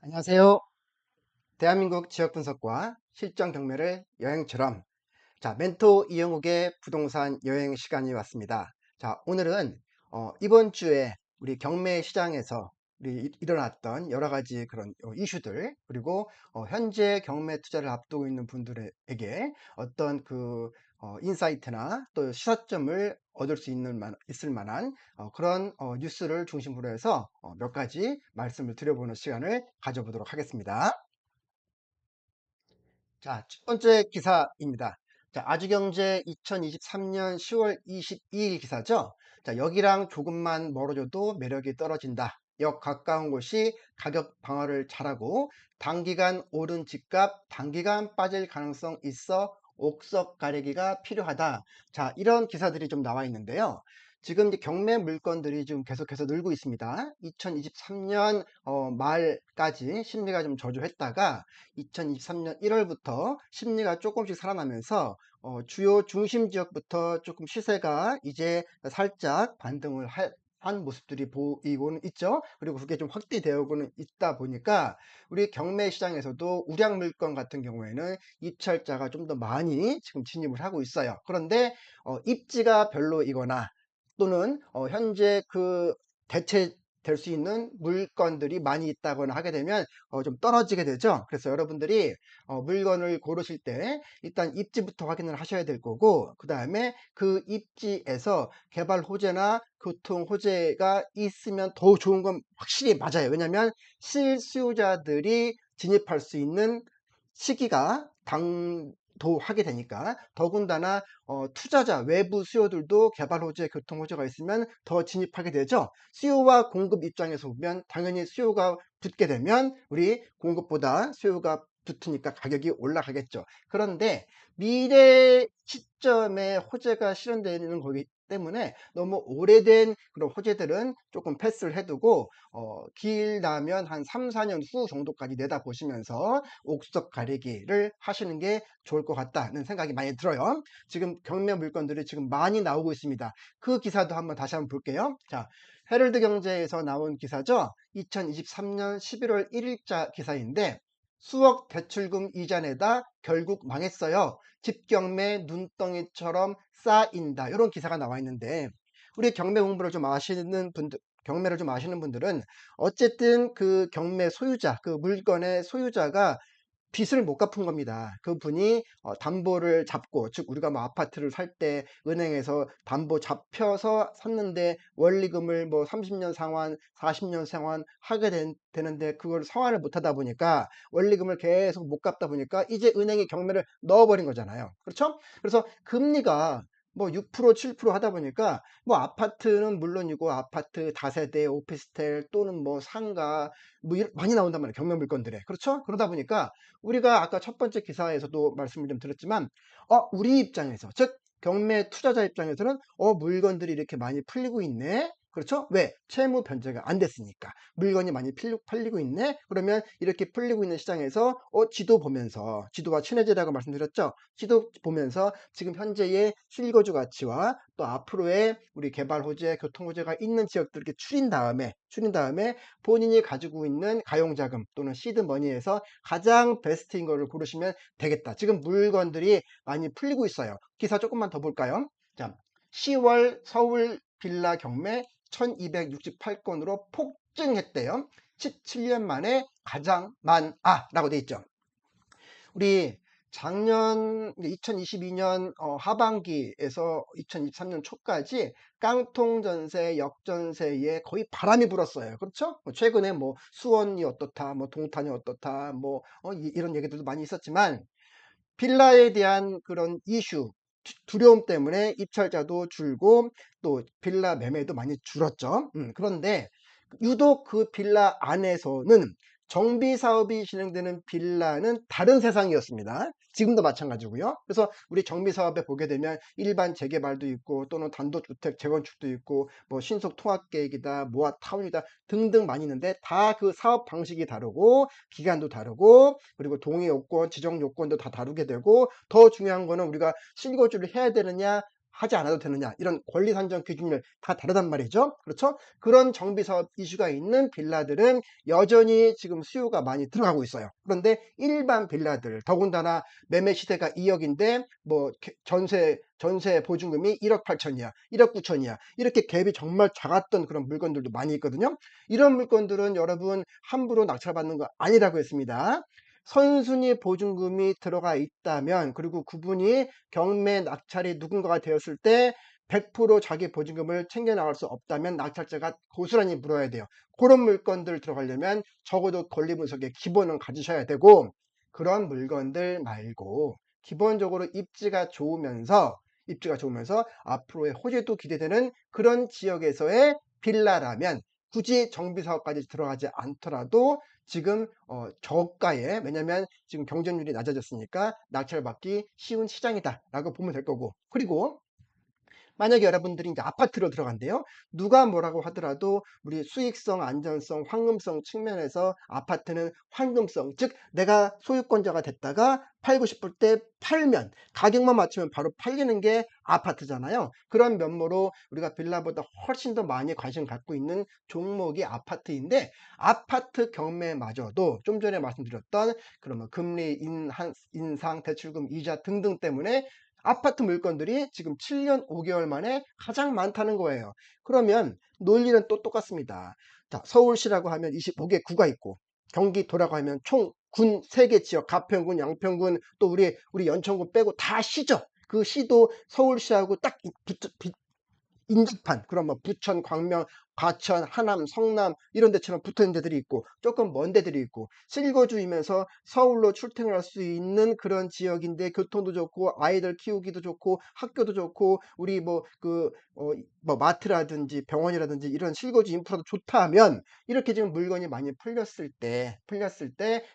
안녕하세요. 대한민국 지역 분석과 실전 경매를 여행처럼 멘토 이영욱의 부동산 여행 시간이 왔습니다. 오늘은 이번 주에 우리 경매 시장에서 일어났던 여러 가지 그런 이슈들, 그리고 현재 경매 투자를 앞두고 있는 분들에게 어떤 인사이트나 또 시사점을 얻을 수 있을 만한 그런 뉴스를 중심으로 해서 몇 가지 말씀을 드려보는 시간을 가져보도록 하겠습니다. 첫 번째 기사입니다. 아주경제 2023년 10월 22일 기사죠. 여기랑 조금만 멀어져도 매력이 떨어진다. 역 가까운 곳이 가격 방어를 잘하고 단기간 오른 집값, 단기간 빠질 가능성 있어 옥석 가리기가 필요하다. 이런 기사들이 좀 나와 있는데요. 지금 이제 경매 물건들이 좀 계속해서 늘고 있습니다. 2023년 말까지 심리가 좀 저조했다가 2023년 1월부터 심리가 조금씩 살아나면서 주요 중심 지역부터 조금 시세가 이제 살짝 반등을 한 모습들이 보이고는 있죠. 그리고 그게 좀 확대되어오고는 있다 보니까 우리 경매 시장에서도 우량 물건 같은 경우에는 입찰자가 좀 더 많이 지금 진입을 하고 있어요. 그런데 입지가 별로이거나 또는 현재 대체될 수 있는 물건들이 많이 있다거나 하게 되면 좀 떨어지게 되죠. 그래서 여러분들이 물건을 고르실 때 일단 입지부터 확인을 하셔야 될 거고, 그 다음에 그 입지에서 개발 호재나 교통 호재가 있으면 더 좋은 건 확실히 맞아요. 왜냐하면 실수요자들이 진입할 수 있는 시기가 당도하게 되니까. 더군다나 투자자 외부 수요들도 개발 호재, 교통 호재가 있으면 더 진입하게 되죠. 수요와 공급 입장에서 보면 당연히 수요가 붙게 되면 우리 공급보다 수요가 붙으니까 가격이 올라가겠죠. 그런데 미래 시점에 호재가 실현되는 거기 때문에 너무 오래된 그런 호재들은 조금 패스를 해두고 길다면 한 3, 4년 후 정도까지 내다보시면서 옥석 가리기를 하시는 게 좋을 것 같다는 생각이 많이 들어요. 지금 경매 물건들이 지금 많이 나오고 있습니다. 그 기사도 다시 한번 볼게요. 헤럴드 경제에서 나온 기사죠. 2023년 11월 1일자 기사인데, 수억 대출금 이자 내다 결국 망했어요. 집경매 눈덩이처럼 쌓인다. 이런 기사가 나와 있는데, 우리 경매 공부를 좀 아시는 분들, 경매를 좀 아시는 분들은 어쨌든 그 경매 소유자, 그 물건의 소유자가 빚을 못 갚은 겁니다. 그분이 담보를 잡고, 즉 우리가 뭐 아파트를 살 때 은행에서 담보 잡혀서 샀는데 원리금을 뭐 30년 상환, 40년 상환 하게 되는데 그걸 상환을 못 하다 보니까 원리금을 계속 못 갚다 보니까 이제 은행이 경매를 넣어버린 거잖아요. 그렇죠? 그래서 금리가 뭐 6%, 7% 하다 보니까 뭐 아파트는 물론이고 아파트 다세대, 오피스텔 또는 뭐 상가 뭐 많이 나온단 말이에요. 경매 물건들에. 그렇죠? 그러다 보니까 우리가 아까 첫 번째 기사에서도 말씀을 좀 드렸지만 우리 입장에서, 즉 경매 투자자 입장에서는 물건들이 이렇게 많이 풀리고 있네. 그렇죠? 왜? 채무 변제가 안 됐으니까. 물건이 많이 팔리고 있네. 그러면 이렇게 풀리고 있는 시장에서 지도 보면서, 지도와 친해지라고 말씀드렸죠. 지도 보면서 지금 현재의 실거주 가치와 또 앞으로의 우리 개발 호재, 교통 호재가 있는 지역들 이렇게 추린 다음에 본인이 가지고 있는 가용자금 또는 시드머니에서 가장 베스트인 거를 고르시면 되겠다. 지금 물건들이 많이 풀리고 있어요. 기사 조금만 더 볼까요? 10월 서울 빌라 경매 1268건으로 폭증했대요. 17년 만에 가장 많아라고 돼 있죠. 우리 작년 2022년 하반기에서 2023년 초까지 깡통 전세, 역전세에 거의 바람이 불었어요. 그렇죠? 최근에 뭐 수원이 어떻다, 뭐 동탄이 어떻다, 뭐 이런 얘기들도 많이 있었지만 빌라에 대한 그런 이슈, 두려움 때문에 입찰자도 줄고 또 빌라 매매도 많이 줄었죠. 그런데 유독 그 빌라 안에서는 정비 사업이 진행되는 빌라는 다른 세상이었습니다. 지금도 마찬가지고요. 그래서 우리 정비 사업에 보게 되면 일반 재개발도 있고 또는 단독주택 재건축도 있고 뭐 신속 통합계획이다, 모아타운이다 등등 많이 있는데 다 그 사업 방식이 다르고 기간도 다르고 그리고 동의 요건, 지정 요건도 다 다르게 되고 더 중요한 거는 우리가 실거주를 해야 되느냐 하지 않아도 되느냐, 이런 권리 산정 기준을 다 다르단 말이죠. 그렇죠? 그런 정비사업 이슈가 있는 빌라들은 여전히 지금 수요가 많이 들어가고 있어요. 그런데 일반 빌라들, 더군다나 매매 시세가 2억인데 뭐 전세 보증금이 1억 8천이야, 1억 9천이야, 이렇게 갭이 정말 작았던 그런 물건들도 많이 있거든요. 이런 물건들은 여러분 함부로 낙찰받는 거 아니라고 했습니다. 선순위 보증금이 들어가 있다면, 그리고 그분이 경매 낙찰이 누군가가 되었을 때 100% 자기 보증금을 챙겨 나갈 수 없다면 낙찰자가 고스란히 물어야 돼요. 그런 물건들 들어가려면 적어도 권리 분석의 기본은 가지셔야 되고, 그런 물건들 말고 기본적으로 입지가 좋으면서 앞으로의 호재도 기대되는 그런 지역에서의 빌라라면 굳이 정비사업까지 들어가지 않더라도 지금 저가에, 왜냐면 지금 경쟁률이 낮아졌으니까 낙찰받기 쉬운 시장이다라고 보면 될 거고, 그리고 만약에 여러분들이 이제 아파트로 들어간대요. 누가 뭐라고 하더라도 우리 수익성, 안전성, 황금성 측면에서 아파트는 황금성, 즉 내가 소유권자가 됐다가 팔고 싶을 때 팔면, 가격만 맞추면 바로 팔리는 게 아파트잖아요. 그런 면모로 우리가 빌라보다 훨씬 더 많이 관심 갖고 있는 종목이 아파트인데, 아파트 경매마저도 좀 전에 말씀드렸던 그러면 금리 인상, 대출금 이자 등등 때문에 아파트 물건들이 지금 7년 5개월 만에 가장 많다는 거예요. 그러면 논리는 또 똑같습니다. 자, 서울시라고 하면 25개 구가 있고, 경기도라고 하면 총 군 3개 지역, 가평군, 양평군, 또 우리 연천군 빼고 다 시죠. 그 시도 서울시하고 딱 인접한 그런 뭐 부천, 광명, 과천, 하남, 성남 이런 데처럼 붙어있는 데들이 있고, 조금 먼 데들이 있고, 실거주이면서 서울로 출퇴근할 수 있는 그런 지역인데 교통도 좋고 아이들 키우기도 좋고 학교도 좋고 우리 뭐 마트라든지 병원이라든지 이런 실거주 인프라도 좋다면, 이렇게 지금 물건이 많이 풀렸을 때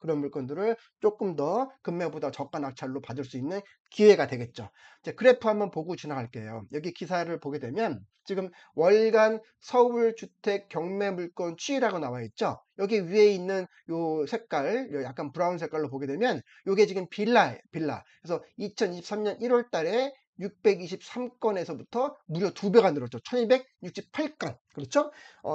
그런 물건들을 조금 더 금매보다 저가 낙찰로 받을 수 있는 기회가 되겠죠. 이제 그래프 한번 보고 지나갈게요. 여기 기사를 보게 되면 지금 월간 서울 주택 경매 물건 추이라고 나와 있죠. 여기 위에 있는 요 색깔, 요 약간 브라운 색깔로 보게 되면 요게 지금 빌라예요, 빌라. 그래서 2023년 1월 달에 623건에서부터 무려 2배가 늘었죠. 1268건. 그렇죠?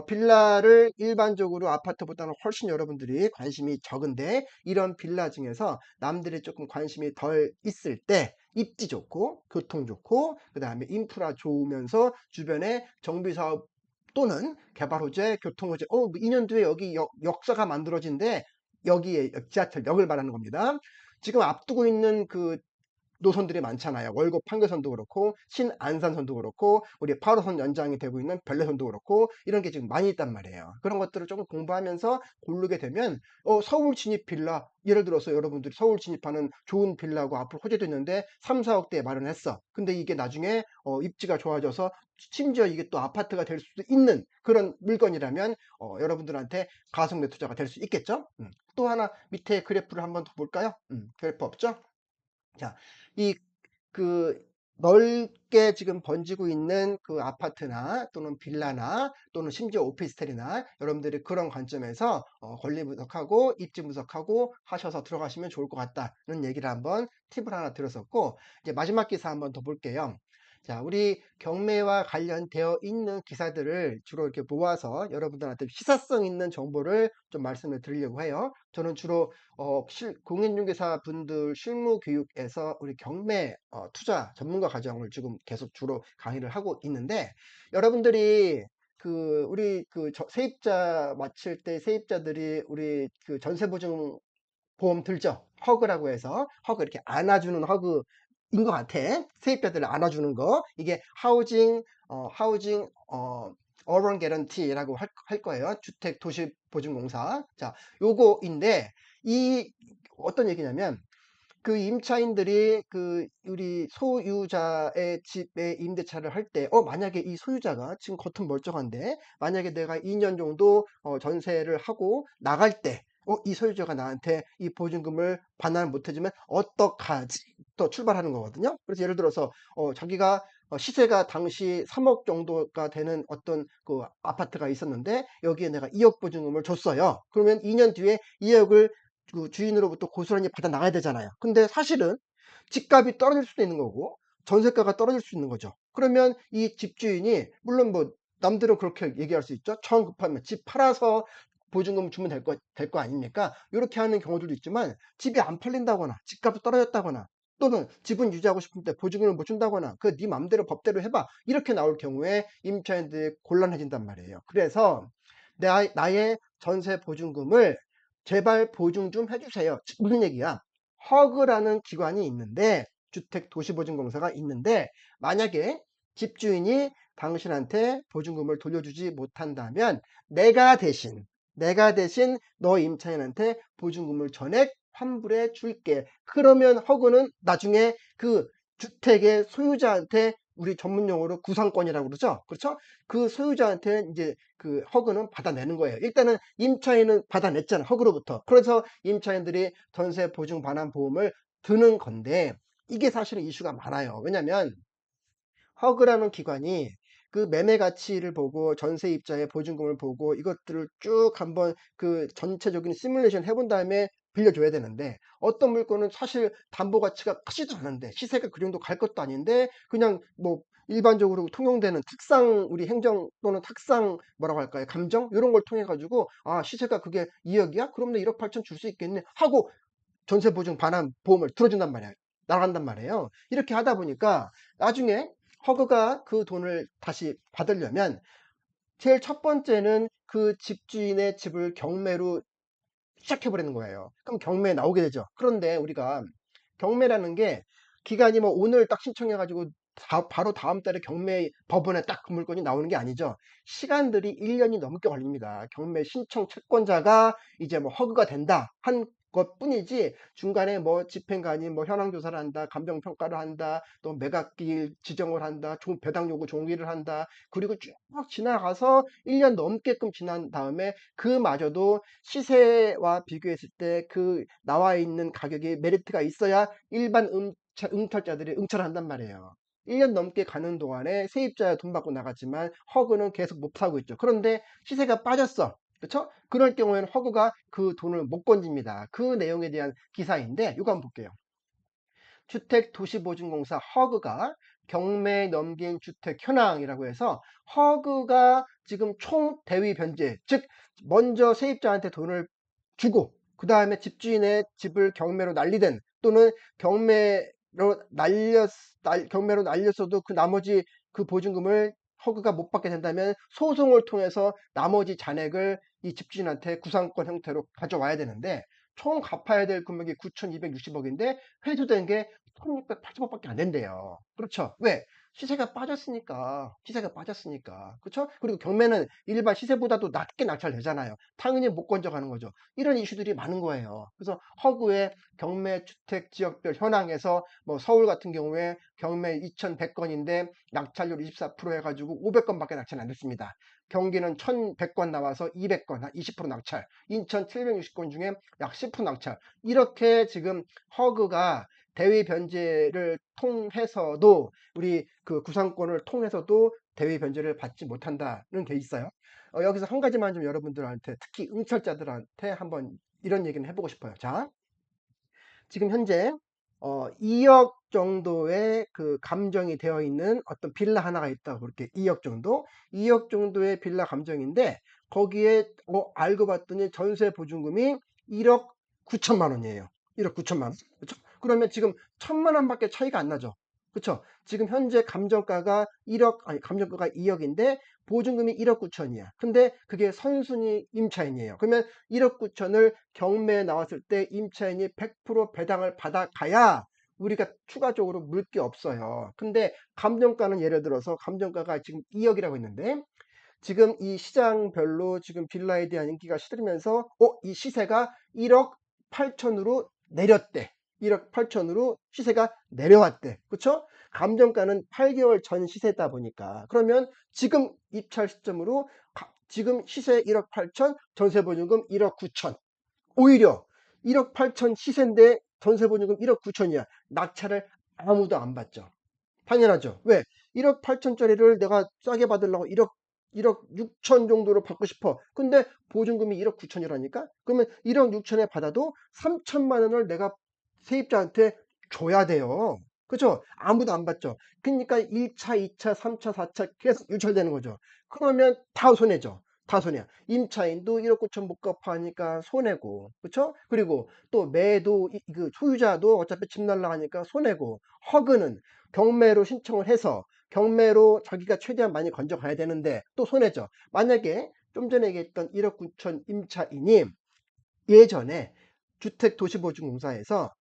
빌라를 일반적으로 아파트보다는 훨씬 여러분들이 관심이 적은데, 이런 빌라 중에서 남들이 조금 관심이 덜 있을 때 입지 좋고 교통 좋고 그다음에 인프라 좋으면서 주변에 정비사업 또는 개발 호재, 교통 호재, 2년 뒤에 여기 역사가 만들어진대, 여기에 지하철역을 말하는 겁니다. 지금 앞두고 있는 그 노선들이 많잖아요. 월곡 판교선도 그렇고 신안산선도 그렇고 우리 8호선 연장이 되고 있는 별내선도 그렇고, 이런 게 지금 많이 있단 말이에요. 그런 것들을 조금 공부하면서 고르게 되면 서울 진입 빌라, 예를 들어서 여러분들이 서울 진입하는 좋은 빌라고 앞으로 호재도 있는데 3, 4억대에 마련했어. 근데 이게 나중에 입지가 좋아져서 심지어 이게 또 아파트가 될 수도 있는 그런 물건이라면 여러분들한테 가성비 투자가 될 수 있겠죠. 또 하나 밑에 그래프를 한번 더 볼까요? 그래프 없죠? 자, 이 그 넓게 지금 번지고 있는 그 아파트나 또는 빌라나 또는 심지어 오피스텔이나, 여러분들이 그런 관점에서 권리 분석하고 입지 분석하고 하셔서 들어가시면 좋을 것 같다는 얘기를 한번 팁을 하나 드렸었고, 이제 마지막 기사 한번 더 볼게요. 자, 우리 경매와 관련되어 있는 기사들을 주로 이렇게 모아서 여러분들한테 시사성 있는 정보를 좀 말씀을 드리려고 해요. 저는 주로 공인중개사 분들 실무 교육에서 우리 경매 투자 전문가 과정을 지금 계속 주로 강의를 하고 있는데, 여러분들이 우리 세입자 마칠 때 세입자들이 우리 전세보증 보험 들죠. 허그라고 해서, 허그 이렇게 안아주는 허그인 것 같아. 세입자들을 안아주는 거. 이게 하우징 어런 개런티라고 할 거예요. 주택 도시 보증공사. 자, 요거인데, 이 어떤 얘기냐면, 그 임차인들이 우리 소유자의 집에 임대차를 할 때, 만약에 이 소유자가 지금 겉은 멀쩡한데 만약에 내가 2년 정도 전세를 하고 나갈 때 이 소유자가 나한테 이 보증금을 반환을 못 해주면 어떡하지? 또 출발하는 거거든요. 그래서 예를 들어서 자기가 시세가 당시 3억 정도가 되는 어떤 그 아파트가 있었는데 여기에 내가 2억 보증금을 줬어요. 그러면 2년 뒤에 2억을 그 주인으로부터 고스란히 받아 나가야 되잖아요. 근데 사실은 집값이 떨어질 수도 있는 거고 전세가가 떨어질 수 있는 거죠. 그러면 이 집주인이 물론 뭐 남들은 그렇게 얘기할 수 있죠. 처음 급하면 집 팔아서 보증금 주면 될 거 아닙니까? 요렇게 하는 경우들도 있지만 집이 안 팔린다거나 집값이 떨어졌다거나 또는 집은 유지하고 싶은데 보증금을 못 준다거나 그 네 맘대로 법대로 해 봐. 이렇게 나올 경우에 임차인들이 곤란해진단 말이에요. 그래서 나의 전세 보증금을 제발 보증 좀 해 주세요. 즉 무슨 얘기야? 허그라는 기관이 있는데 주택도시보증공사가 있는데 만약에 집주인이 당신한테 보증금을 돌려주지 못한다면 내가 대신 너 임차인한테 보증금을 전액 환불해 줄게. 그러면 허그는 나중에 그 주택의 소유자한테 우리 전문 용어로 구상권이라고 그러죠. 그렇죠? 그 소유자한테 이제 그 허그는 받아내는 거예요. 일단은 임차인은 받아냈잖아, 허그로부터. 그래서 임차인들이 전세 보증 반환 보험을 드는 건데 이게 사실은 이슈가 많아요. 왜냐면 허그라는 기관이 그 매매 가치를 보고 전세입자의 보증금을 보고 이것들을 쭉 한번 그 전체적인 시뮬레이션 해본 다음에 빌려줘야 되는데 어떤 물건은 사실 담보 가치가 크지도 않은데 시세가 그 정도 갈 것도 아닌데 그냥 뭐 일반적으로 통용되는 탁상 우리 행정 또는 탁상 뭐라고 할까요? 감정 이런 걸 통해 가지고 아 시세가 그게 2억이야? 그럼 내 1억 8천 줄 수 있겠네 하고 전세 보증 반환 보험을 들어준단 말이에요. 나간단 말이에요. 이렇게 하다 보니까 나중에 허그가 그 돈을 다시 받으려면 제일 첫 번째는 그 집주인의 집을 경매로 시작해 버리는 거예요. 그럼 경매에 나오게 되죠. 그런데 우리가 경매라는 게 기간이 뭐 오늘 딱 신청해 가지고 바로 다음 달에 경매 법원에 딱 그 물건이 나오는 게 아니죠. 시간들이 1 년이 넘게 걸립니다. 경매 신청 채권자가 이제 뭐 허그가 된다 한 것뿐이지 중간에 뭐 집행관이 뭐 현황 조사를 한다, 감정 평가를 한다, 또 매각기일 지정을 한다, 배당 요구 종이를 한다. 그리고 쭉 지나가서 1년 넘게끔 지난 다음에 그마저도 시세와 비교했을 때 그 나와 있는 가격에 메리트가 있어야 일반 응찰자들이 응찰을 한단 말이에요. 1년 넘게 가는 동안에 세입자야 돈 받고 나갔지만 허그는 계속 못 사고 있죠. 그런데 시세가 빠졌어. 그쵸? 그럴 경우에는 허그가 그 돈을 못 건집니다. 그 내용에 대한 기사인데 이거 한번 볼게요. 주택도시보증공사 허그가 경매에 넘긴 주택 현황이라고 해서 허그가 지금 총 대위 변제 즉 먼저 세입자한테 돈을 주고 그 다음에 집주인의 집을 경매로 날리든 또는 경매로 날렸어도 그 나머지 그 보증금을 허그가 못 받게 된다면 소송을 통해서 나머지 잔액을 이 집주인한테 구상권 형태로 가져와야 되는데 총 갚아야 될 금액이 9,260억인데 회수된 게 1,680억밖에 안 된대요. 그렇죠? 왜? 시세가 빠졌으니까. 시세가 빠졌으니까. 그렇죠? 그리고 경매는 일반 시세보다도 낮게 낙찰되잖아요. 당연히 못 건져가는 거죠. 이런 이슈들이 많은 거예요. 그래서 허구의 경매 주택 지역별 현황에서 뭐 서울 같은 경우에 경매 2,100건인데 낙찰률 24% 해가지고 500건밖에 낙찰 안 됐습니다. 경기는 1,100건 나와서 200건, 한 20% 낙찰. 인천 760건 중에 약 10% 낙찰. 이렇게 지금 허그가 대위 변제를 통해서도 우리 그 구상권을 통해서도 대위 변제를 받지 못한다는 게 있어요. 여기서 한 가지만 좀 여러분들한테 특히 응찰자들한테 한번 이런 얘기는 해보고 싶어요. 자, 지금 현재 2억 정도의 그 감정이 되어 있는 어떤 빌라 하나가 있다고 그렇게 2억 정도 2억 정도의 빌라 감정인데 거기에 알고 봤더니 전세 보증금이 1억 9천만 원이에요. 1억 9천만 원. 그렇죠? 그러면 지금 1천만 원밖에 차이가 안 나죠. 그렇죠? 지금 현재 감정가가 1억 아니 감정가가 2억인데 보증금이 1억 9천이야. 근데 그게 선순위 임차인이에요. 그러면 1억 9천을 경매에 나왔을 때 임차인이 100% 배당을 받아가야 우리가 추가적으로 물 게 없어요. 근데 감정가는 예를 들어서 감정가가 지금 2억이라고 했는데 지금 이 시장별로 지금 빌라에 대한 인기가 시들면서 이 시세가 1억 8천으로 내렸대. 1억 8천으로 시세가 내려왔대. 그렇죠? 감정가는 8개월 전 시세다 보니까 그러면 지금 입찰 시점으로 지금 시세 1억 8천, 전세보증금 1억 9천. 오히려 1억 8천 시세인데 전세보증금 1억 9천이야. 낙찰을 아무도 안 받죠. 당연하죠. 왜? 1억 8천짜리를 내가 싸게 받으려고 1억 6천 정도로 받고 싶어. 근데 보증금이 1억 9천이라니까? 그러면 1억 6천에 받아도 3천만 원을 내가 세입자한테 줘야 돼요. 그죠? 아무도 안 받죠. 그러니까 1차, 2차, 3차, 4차 계속 유찰되는 거죠. 그러면 다 손해죠. 다 손해야. 임차인도 1억 9천 못 갚아하니까 손해고, 그쵸? 그리고 또 매도 그 소유자도 어차피 집 날라가니까 손해고, 허그는 경매로 신청을 해서 경매로 자기가 최대한 많이 건져가야 되는데 또 손해죠. 만약에 좀 전에 얘기했던 1억 9천 임차인이 예전에 주택도시보증공사에서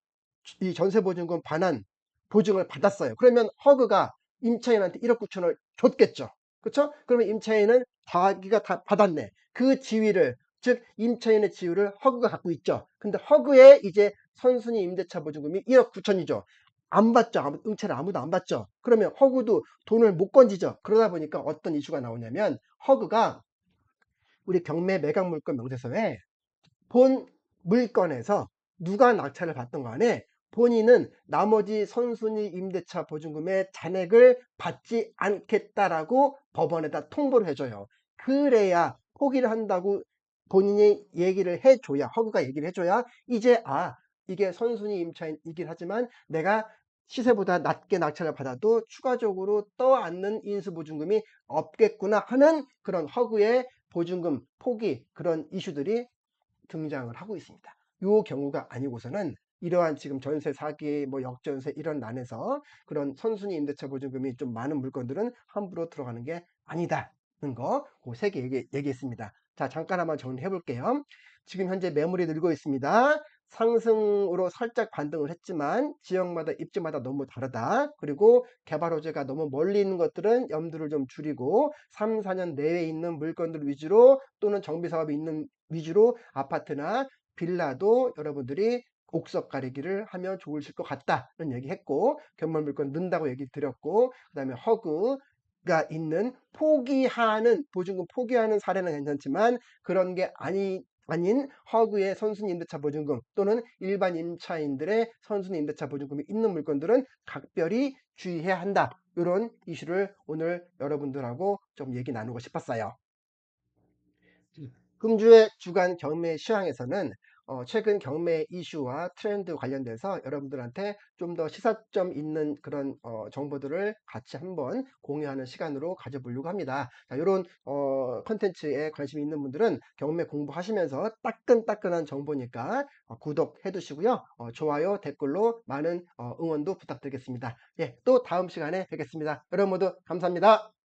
이 전세보증금 반환 보증을 받았어요. 그러면 허그가 임차인한테 1억 9천을 줬겠죠. 그쵸? 그러면 임차인은 자기가 다 받았네. 그 지위를, 즉 임차인의 지위를 허그가 갖고 있죠. 근데 허그의 이제 선순위 임대차 보증금이 1억 9천이죠. 안 받죠. 응찰을 아무도 안 받죠. 그러면 허그도 돈을 못 건지죠. 그러다 보니까 어떤 이슈가 나오냐면 허그가 우리 경매 매각 물건 명세서에 본 물건에서 누가 낙찰을 받던 간에 본인은 나머지 선순위 임대차 보증금의 잔액을 받지 않겠다라고 법원에다 통보를 해줘요. 그래야 포기를 한다고 본인이 얘기를 해줘야, 허그가 얘기를 해줘야 이제 이게 선순위 임차인이긴 하지만 내가 시세보다 낮게 낙찰을 받아도 추가적으로 떠안는 인수보증금이 없겠구나 하는 그런 허그의 보증금 포기, 그런 이슈들이 등장을 하고 있습니다. 요 경우가 아니고서는 이러한 지금 전세 사기, 뭐 역전세 이런 난에서 그런 선순위 임대차 보증금이 좀 많은 물건들은 함부로 들어가는 게 아니다는 거, 그 세 개 얘기했습니다. 자, 잠깐 한번 정리해 볼게요. 지금 현재 매물이 늘고 있습니다. 상승으로 살짝 반등을 했지만 지역마다 입지마다 너무 다르다. 그리고 개발 호재가 너무 멀리 있는 것들은 염두를 좀 줄이고 3, 4년 내외에 있는 물건들 위주로 또는 정비 사업이 있는 위주로 아파트나 빌라도 여러분들이 옥석 가리기를 하면 좋으실 것 같다는 얘기했고, 견물 물건 는다고 얘기 드렸고, 그다음에 허그가 있는 포기하는 보증금 포기하는 사례는 괜찮지만 그런 게 아닌 허그의 선순위 임대차 보증금 또는 일반 임차인들의 선순위 임대차 보증금이 있는 물건들은 각별히 주의해야 한다. 이런 이슈를 오늘 여러분들하고 좀 얘기 나누고 싶었어요. 금주의 주간 경매 시황에서는 최근 경매 이슈와 트렌드 관련돼서 여러분들한테 좀 더 시사점 있는 그런 정보들을 같이 한번 공유하는 시간으로 가져보려고 합니다. 자, 이런 컨텐츠에 관심이 있는 분들은 경매 공부하시면서 따끈따끈한 정보니까 구독해 두시고요. 좋아요, 댓글로 많은 응원도 부탁드리겠습니다. 예, 또 다음 시간에 뵙겠습니다. 여러분 모두 감사합니다.